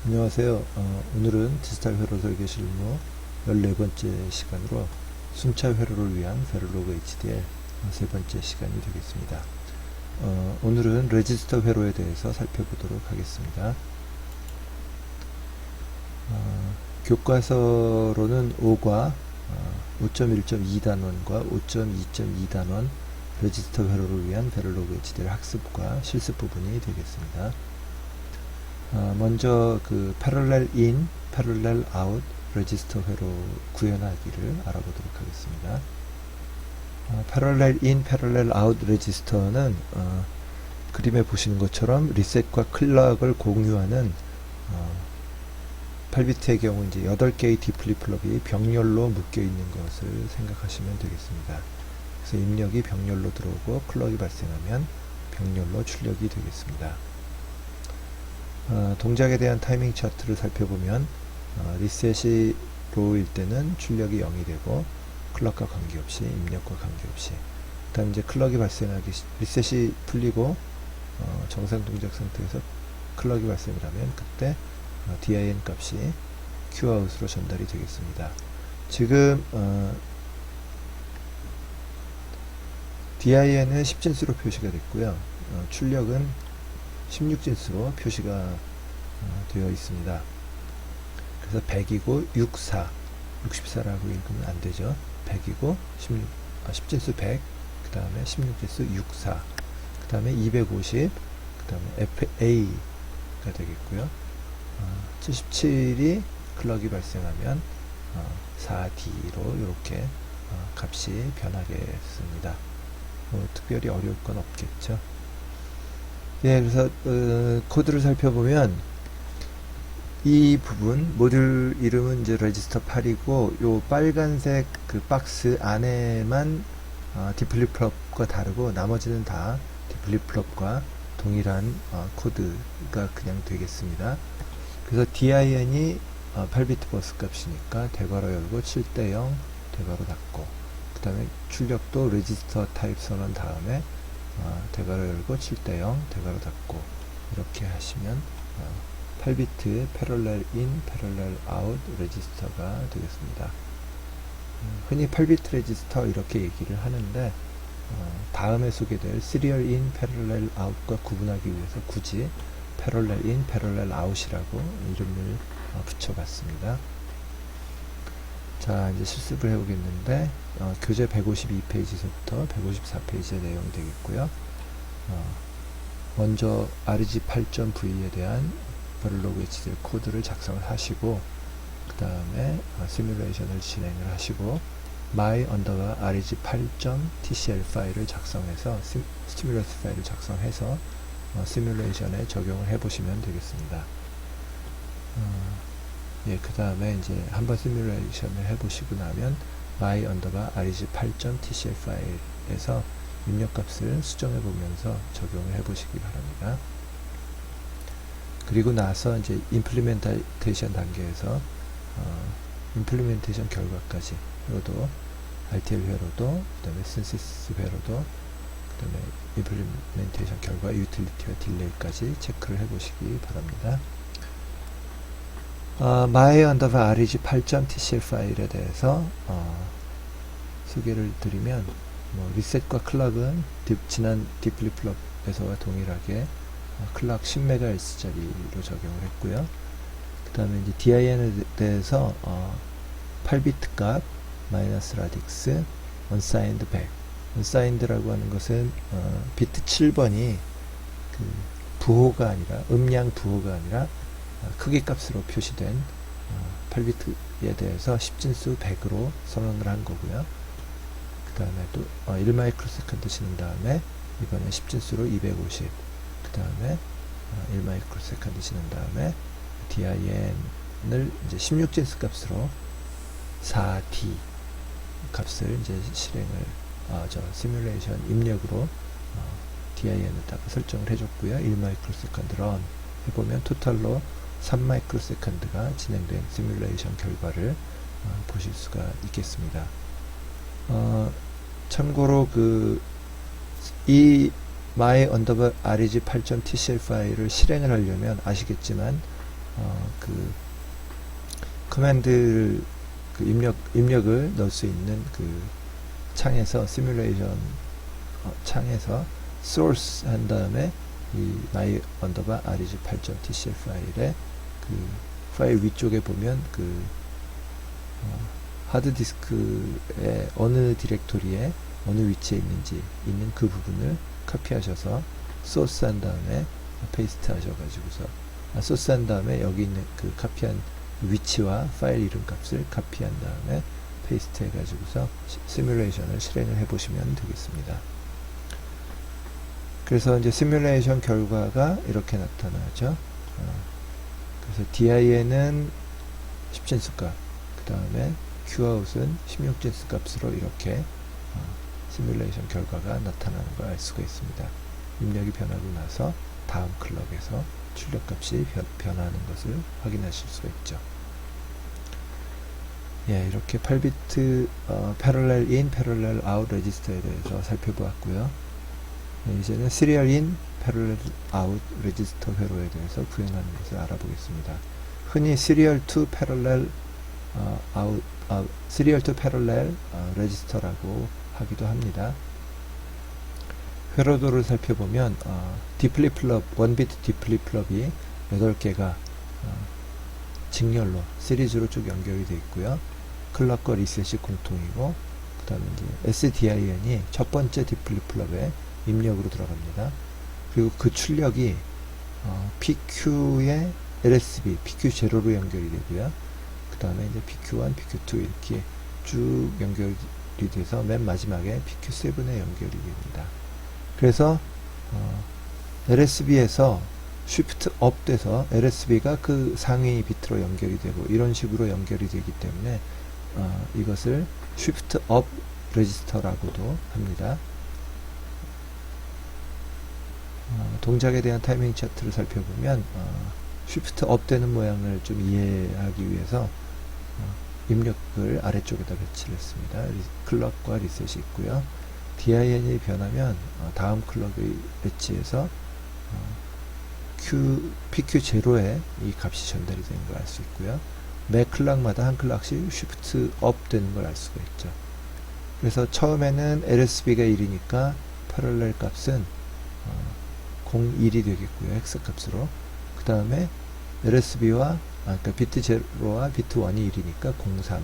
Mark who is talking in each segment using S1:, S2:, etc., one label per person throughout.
S1: 안녕하세요. 오늘은 디지털 회로 설계 실무 14번째 시간으로 순차 회로를 위한 베를로그 HDL 세 번째 시간이 되겠습니다. 오늘은 레지스터 회로에 대해서 살펴보도록 하겠습니다. 교과서로는 5과 5.1.2단원과 5.2.2단원 레지스터 회로를 위한 베를로그 HDL 학습과 실습 부분이 되겠습니다. 먼저 그 parallel in, parallel out 레지스터 회로 구현하기를 알아보도록 하겠습니다. parallel in, parallel out 레지스터는 그림에 보시는 것처럼 리셋과 클락을 공유하는 8비트의 경우 이제 8개의 디플립플롭이 병렬로 묶여 있는 것을 생각하시면 되겠습니다. 그래서 입력이 병렬로 들어오고 클럭이 발생하면 병렬로 출력이 되겠습니다. 동작에 대한 타이밍 차트를 살펴보면 리셋이 로우일 때는 출력이 0이 되고 클럭과 관계없이 입력과 관계없이 그 다음 이제 클럭이 발생하기 리셋이 풀리고 정상 동작 상태에서 클럭이 발생을 하면 그때 din 값이 qout으로 전달이 되겠습니다. 지금 din은 10진수로 표시가 됐고요. 출력은 16진수로 표시가 되어 있습니다. 그래서 100이고 64, 64라고 읽으면 안 되죠. 100이고 10진수 100, 그 다음에 16진수 64, 그 다음에 250, 그 다음에 FA가 되겠고요. 77이 클럭이 발생하면 4D로 이렇게 값이 변하겠습니다. 특별히 어려울 건 없겠죠. 예, 그래서 코드를 살펴보면 이 부분 모듈 이름은 이제 레지스터 8이고 요 빨간색 그 박스 안에만 디플립플롭과 다르고 나머지는 다 디플립플롭과 동일한 코드가 그냥 되겠습니다. 그래서 din이 8비트 버스 값이니까 대괄호 열고 7대 0 대괄호 닫고 그 다음에 출력도 레지스터 타입 선언 다음에 대괄호 열고 7대 0 대괄호 닫고 이렇게 하시면 8비트 parallel in, parallel out 레지스터가 되겠습니다. 흔히 8비트 레지스터 이렇게 얘기를 하는데 다음에 소개될 serial in, parallel out과 구분하기 위해서 굳이 parallel in, parallel out이라고 이름을 붙여봤습니다. 자, 이제 실습을 해보겠는데 교재 152페이지서부터 154페이지의 내용이 되겠고요. 먼저 RG8.V에 대한 베를로그 HDL 코드를 작성을 하시고 그 다음에 시뮬레이션을 진행을 하시고 my_rg8.tcl 파일을 작성해서 스티뮬러스 파일을 작성해서 시뮬레이션에 적용을 해보시면 되겠습니다. 예, 그 다음에 이제 한번 시뮬레이션을 해보시고 나면 my_rg8.tcl 파일에서 입력값을 수정해 보면서 적용을 해보시기 바랍니다. 그리고 나서 이제 임플리멘테이션 단계에서 임플리멘테이션 결과까지 회로도 RTL 회로도 그 다음에 synthesis 회로도 그 다음에 임플리멘테이션 결과 유틸리티와 딜레이까지 체크를 해보시기 바랍니다. my_rg8.tcl 파일에 대해서 소개를 드리면 리셋과 클락은 지난 디플립플롭에서와 동일하게 클락 10MHz짜리로 적용을 했고요. 그 다음에 이제 din에 대해서 8비트 값 -radix unsigned 100 unsigned라고 하는 것은 비트 7번이 그 부호가 아니라 음량 부호가 아니라 크기 값으로 표시된 8비트에 대해서 10진수 100으로 선언을 한 거고요. 그 다음에 또 1마이크로세컨드 지난 다음에 이번엔 10진수로 250, 그 다음에 1마이크로세컨드 지난 다음에 din을 이제 16진수 값으로 4d 값을 이제 실행을 시뮬레이션 입력으로 din에다가 설정을 해줬고요. 1마이크로세컨드 런 해보면 토탈로 3마이크로세컨드가 진행된 시뮬레이션 결과를 보실 수가 있겠습니다. 참고로 이 my_rg8.tcl 파일을 실행을 하려면 아시겠지만 그 커맨드를 그 입력을 넣을 수 있는 그 창에서 시뮬레이션 창에서 source 한 다음에 이 my underbar arij 8.tcl 파일에 그 파일 위쪽에 보면 그 하드디스크의 어느 디렉토리에 어느 위치에 있는지 있는 그 부분을 카피하셔서 소스 한 다음에 페이스트 하셔가지고서 소스 한 다음에 여기 있는 그 카피한 위치와 파일 이름 값을 카피한 다음에 페이스트 해가지고서 시뮬레이션을 실행을 해보시면 되겠습니다. 그래서 이제 시뮬레이션 결과가 이렇게 나타나죠. 그래서 DIN은 10진수 값, 그 다음에 Qout은 16진수 값으로 이렇게 시뮬레이션 결과가 나타나는 걸 알 수가 있습니다. 입력이 변하고 나서 다음 클럭에서 출력값이 변하는 것을 확인하실 수가 있죠. 예, 이렇게 8비트 parallel in, parallel out 레지스터에 대해서 살펴보았고요. 네, 이제는 serial in, parallel out 레지스터 회로에 대해서 구현하는 것을 알아보겠습니다. 흔히 serial to parallel out, serial to parallel 레지스터라고 하기도 합니다. 회로도를 살펴보면 디플립플럽, 원비트 디플립플럽이 8개가 직렬로 시리즈로 쭉 연결이 되어 있고요. 클럭과 리셋이 공통이고, 그 다음에 이제 SDIN이 첫 번째 디플립플럽에 입력으로 들어갑니다. 그리고 그 출력이 PQ의 LSB, PQ0로 연결이 되고요. 그 다음에 이제 PQ1, PQ2 이렇게 쭉 연결이 돼서 맨 마지막에 PQ7에 연결이 됩니다. 그래서 LSB에서 Shift up 돼서 LSB가 그 상위 비트로 연결이 되고 이런 식으로 연결이 되기 때문에 이것을 Shift up 레지스터라고도 합니다. 동작에 대한 타이밍 차트를 살펴보면 Shift up 되는 모양을 좀 이해하기 위해서 입력을 아래쪽에다 배치를 했습니다. 클럭과 리셋이 있고요. DIN이 변하면 다음 클럭의 배치에서 PQ0에 이 값이 전달이 되는 걸 알 수 있고요. 매 클락마다 한 클락씩 Shift up 되는 걸 알 수가 있죠. 그래서 처음에는 LSB가 1이니까 패럴렐 값은 01이 되겠고요. 헥스 값으로. 그 다음에 LSB와 그러니까 비트 0와 비트 1이 1이니까 03.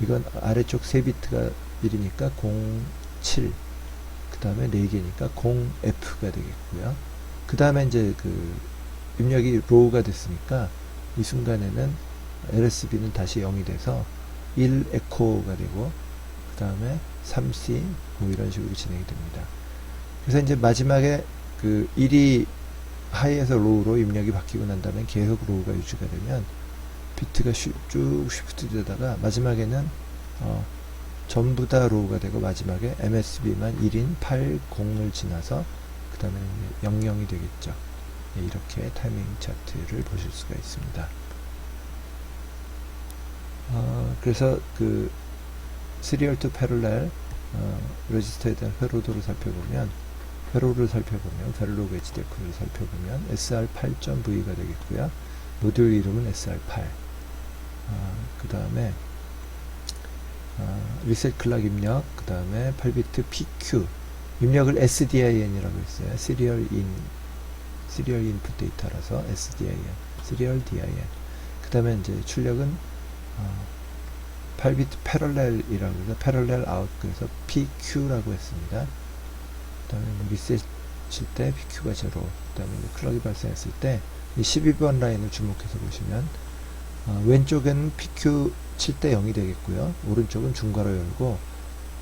S1: 이건 아래쪽 3비트가 1이니까 07. 그 다음에 4개니까 0F가 되겠고요. 그 다음에 이제 그 입력이 로우가 됐으니까 이 순간에는 LSB는 다시 0이 돼서 1 에코가 되고, 그 다음에 3C 뭐 이런 식으로 진행이 됩니다. 그래서 이제 마지막에 그 1이 하이에서 로우로 입력이 바뀌고 난 다음에 계속 로우가 유지가 되면 비트가 쭉 쉬프트 되다가 마지막에는 전부 다 로우가 되고 마지막에 MSB만 1인 80을 지나서 그 다음에 00이 되겠죠. 네, 이렇게 타이밍 차트를 보실 수가 있습니다. 그래서 그 Serial to Parallel 레지스터에 대한 회로도를 살펴보면 벨로그 HDF를 살펴보면 SR8.V가 되겠고요. 모듈 이름은 SR8. 그 다음에 리셋 클락 입력, 그 다음에 8비트 PQ 입력을 SDIN이라고 했어요. Serial Input Data라서 SDIN, Serial DIN. 그 다음에 이제 출력은 8비트 Parallel이라고 해서 Parallel Out, 그래서 PQ라고 했습니다. 그 다음에 리셋 칠 때 PQ가 0, 그 다음에 클럭이 발생했을 때 이 12번 라인을 주목해서 보시면 왼쪽에는 PQ 칠 때 0이 되겠고요. 오른쪽은 중괄호 열고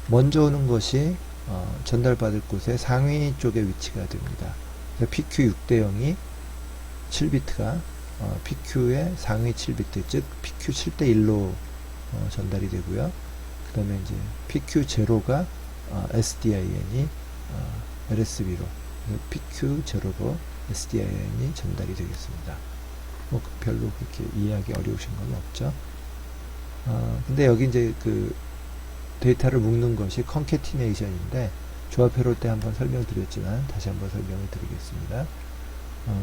S1: 먼저 오는 것이 전달받을 곳의 상위 쪽에 위치가 됩니다. PQ 6대 0이 7비트가 PQ의 상위 7비트, 즉 PQ 7대 1로 전달이 되고요. 그 다음에 이제 PQ 0가 SDIN이 LSB로, PQ 0로 SDIN이 전달이 되겠습니다. 뭐 별로 그렇게 이해하기 어려우신 건 없죠. 근데 여기 이제 그 데이터를 묶는 것이 컨캐티네이션인데 조합회로 때 한번 설명드렸지만 다시 한번 설명을 드리겠습니다.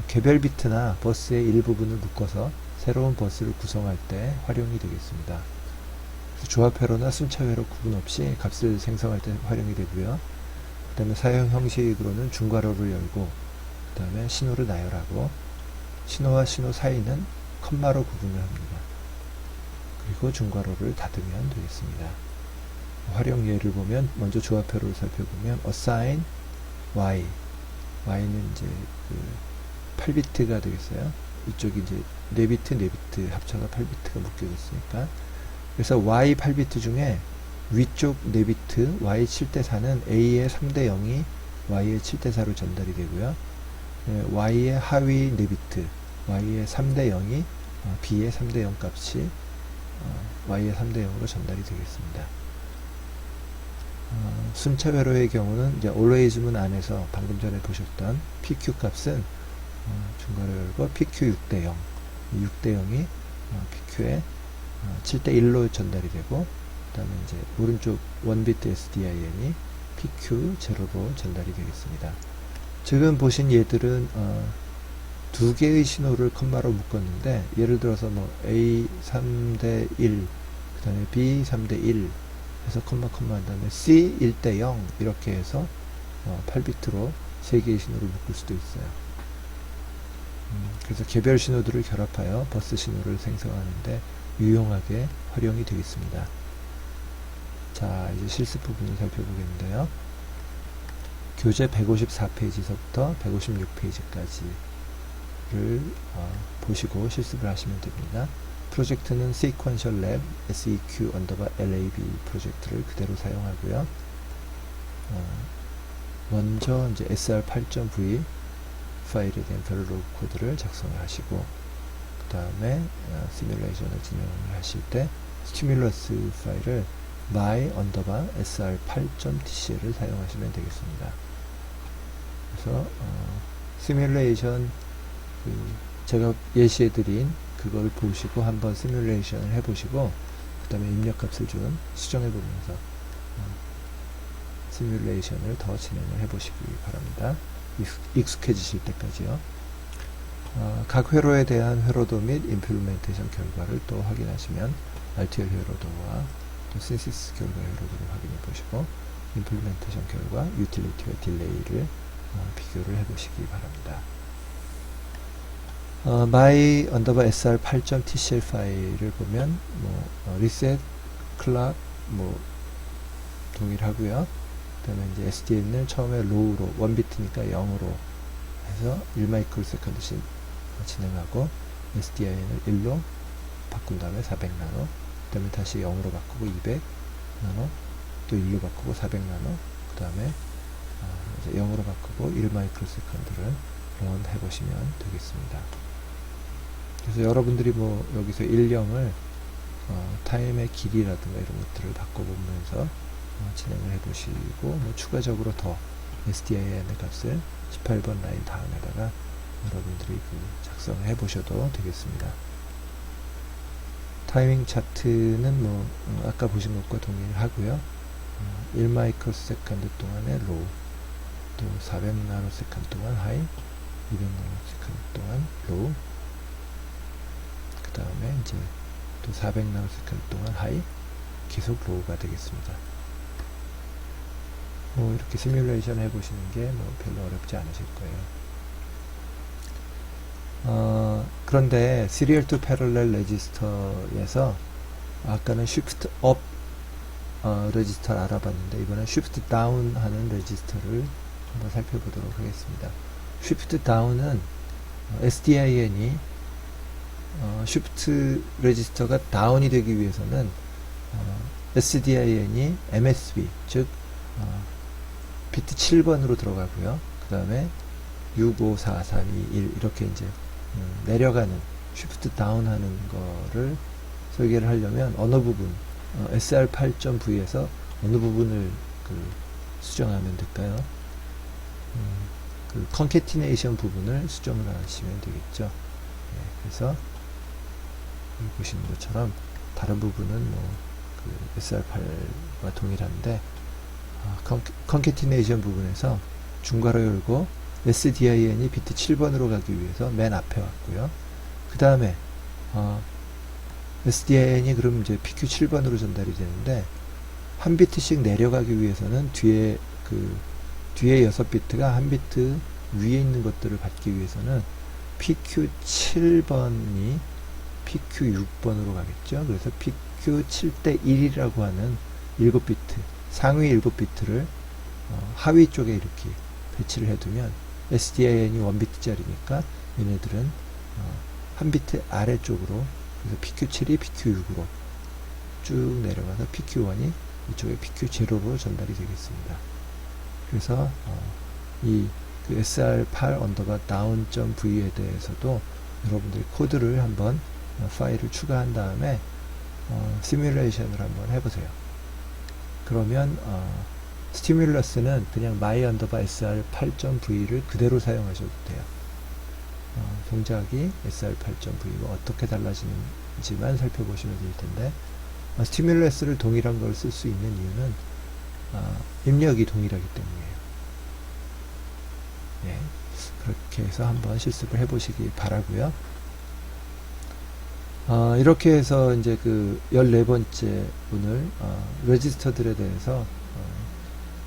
S1: 개별 비트나 버스의 일부분을 묶어서 새로운 버스를 구성할 때 활용이 되겠습니다. 조합회로나 순차회로 구분 없이 값을 생성할 때 활용이 되고요. 그 다음에 사용 형식으로는 중괄호를 열고 그 다음에 신호를 나열하고 신호와 신호 사이는 컴마로 구분을 합니다. 그리고 중괄호를 닫으면 되겠습니다. 활용 예를 보면 먼저 조합회로를 살펴보면 assign y y는 이제 그 8비트가 되겠어요. 이쪽이 이제 4비트 4비트 합쳐서 8비트가 묶여졌으니까 그래서 y 8비트 중에 위쪽 4비트 y 7대4는 a의 3대0이 y의 7대4로 전달이 되고요. y의 하위 4비트 y의 3대0이 b의 3대0 값이 y의 3대0으로 전달이 되겠습니다. 순차회로의 경우는 이제 always문 안에서 방금 전에 보셨던 pq 값은 중괄호 열고 pq 6대0 6대0이 pq에 7대1로 전달이 되고 그 다음에 이제 오른쪽 1비트 SDIN이 PQ 0로 전달이 되겠습니다. 지금 보신 예들은 두 개의 신호를 컴마로 묶었는데 예를 들어서 뭐 A 3대1 그 다음에 B 3대1 해서 컴마 한 다음에 C 1대0 이렇게 해서 8비트로 3개의 신호를 묶을 수도 있어요. 그래서 개별 신호들을 결합하여 버스 신호를 생성하는데 유용하게 활용이 되겠습니다. 자, 이제 실습 부분을 살펴보겠는데요. 교재 154페이지서부터 156페이지까지를 보시고 실습을 하시면 됩니다. 프로젝트는 Sequential Lab seq_lab 프로젝트를 그대로 사용하고요. 먼저 이제 sr8.v 파일에 대한 별로 코드를 작성을 하시고 그 다음에 시뮬레이션을 진행을 하실 때 스티뮬러스 파일을 my_sr8.tcl을 사용하시면 되겠습니다. 그래서 시뮬레이션 제가 예시해드린 그걸 보시고 한번 시뮬레이션을 해보시고 그 다음에 입력값을 좀 수정해보면서 시뮬레이션을 더 진행을 해보시기 바랍니다. 익숙해지실 때까지요. 각 회로에 대한 회로도 및 임플리멘테이션 결과를 또 확인하시면 RTL 회로도와 또 신시스 결과 회로도를 확인해 보시고 임플리멘테이션 결과 유틸리티와 딜레이를 비교를 해 보시기 바랍니다. my_sr8.tcl 파일을 보면 reset, clock 동일하고요. 그 다음에 이제 SDN을 처음에 low로 1비트니까 0으로 해서 1마이크로세컨드씩 진행하고 SDIN을 1로 바꾼 다음에 400나노 그 다음에 다시 0으로 바꾸고 200나노 또 1로 바꾸고 400나노 그 다음에 0으로 바꾸고 1마이크로세컨드를 런 해보시면 되겠습니다. 그래서 여러분들이 여기서 1,0을 타임의 길이라든가 이런 것들을 바꿔보면서 진행을 해보시고 추가적으로 더 SDIN의 값을 18번 라인 다음에다가 여러분들이 작성을 해보셔도 되겠습니다. 타이밍 차트는 아까 보신 것과 동일하고요. 1마이크로세컨드 동안의 로우, 또 400나노세컨드 동안 하이, 200나노세컨드 동안 로우, 그 다음에 이제 또 400나노세컨드 동안 하이, 계속 로우가 되겠습니다. 이렇게 시뮬레이션 해보시는 게 별로 어렵지 않으실 거예요. 그런데 Serial to Parallel 레지스터에서 아까는 Shift Up 레지스터를 알아봤는데 이번엔 Shift Down 하는 레지스터를 한번 살펴보도록 하겠습니다. Shift Down은 SDIN이 Shift 레지스터가 다운이 되기 위해서는 SDIN이 MSB 즉 비트 7번으로 들어가고요. 그 다음에 6, 5, 4, 3, 2, 1 이렇게 이제 내려가는 쉬프트 다운 하는 거를 설계를 하려면 어느 부분 SR8.V에서 어느 부분을 수정하면 될까요? 그 컨캐티네이션 부분을 수정을 하시면 되겠죠. 그래서 여기 보시는 것처럼 다른 부분은 SR8과 동일한데 컨캐티네이션 부분에서 중괄호 열고 SDIN이 비트 7번으로 가기 위해서 맨 앞에 왔고요. 그 다음에 SDN이 그럼 이제 PQ7번으로 전달이 되는데, 한 비트씩 내려가기 위해서는 뒤에 6비트가 한 비트 위에 있는 것들을 받기 위해서는 PQ7번이 PQ6번으로 가겠죠. 그래서 PQ7대 1이라고 하는 7비트, 상위 7비트를 하위 쪽에 이렇게 배치를 해두면 SDN이 1비트짜리니까 얘네들은 한 비트 아래쪽으로, 그래서 PQ7이 PQ6으로 쭉 내려가서 PQ1이 이쪽에 PQ0로 전달이 되겠습니다. 그래서 이 SR8 언더바 down.v에 대해서도 여러분들이 코드를 한번 파일을 추가한 다음에 시뮬레이션을 한번 해보세요. 그러면 스티뮬러스는 그냥 my 언더바 SR8.v를 그대로 사용하셔도 돼요. 동작이 SR8.v와 어떻게 달라지는지만 살펴보시면 될 텐데, 스티뮬러스를 동일한 걸 쓸 수 있는 이유는 입력이 동일하기 때문이에요. 예, 그렇게 해서 한번 실습을 해보시기 바라고요. 이렇게 해서 이제 그 14번째 오늘 레지스터들에 대해서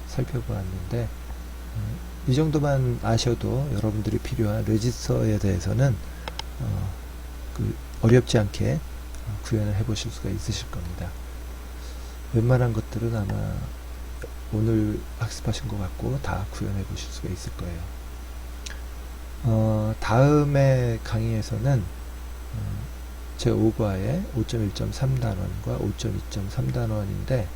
S1: 살펴보았는데, 이 정도만 아셔도 여러분들이 필요한 레지스터에 대해서는 어렵지 않게 구현을 해 보실 수가 있으실 겁니다. 웬만한 것들은 아마 오늘 학습하신 것 같고 다 구현해 보실 수가 있을 거예요. 다음의 강의에서는 제5과의 5.1.3단원과 5.2.3단원인데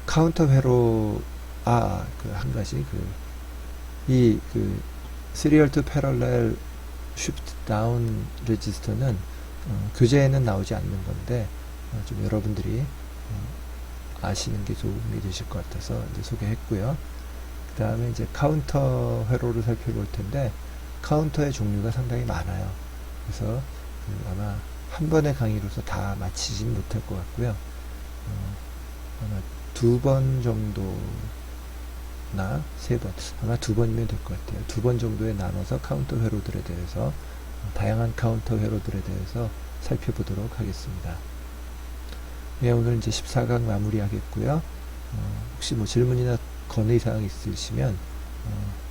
S1: 카운터 회로 한 가지 Serial to Parallel Shift Down 레지스터는 교재에는 나오지 않는 건데 좀 여러분들이 아시는 게 도움이 되실 것 같아서 이제 소개했고요. 그 다음에 이제 카운터 회로를 살펴볼 텐데, 카운터의 종류가 상당히 많아요. 그래서 아마 한 번의 강의로서 다 마치진 못할 것 같고요. 아마 2번 정도나 3번, 아마 2번이면 될 것 같아요. 2번 정도에 나눠서 카운터 회로들에 대해서, 다양한 카운터 회로들에 대해서 살펴보도록 하겠습니다. 네, 오늘 이제 14강 마무리하겠고요. 혹시 뭐 질문이나 건의사항 있으시면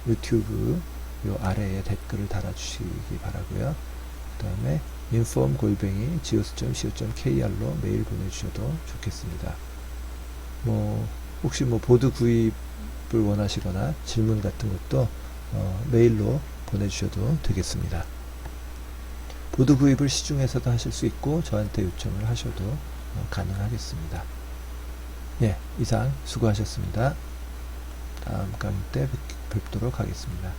S1: 유튜브 요 아래에 댓글을 달아주시기 바라고요. 그 다음에 inform@geos.co.kr로 메일 보내주셔도 좋겠습니다. 혹시 보드 구입을 원하시거나 질문 같은 것도 메일로 보내주셔도 되겠습니다. 보드 구입을 시중에서도 하실 수 있고 저한테 요청을 하셔도 가능하겠습니다. 예, 이상 수고하셨습니다. 다음 강의 때 뵙도록 하겠습니다.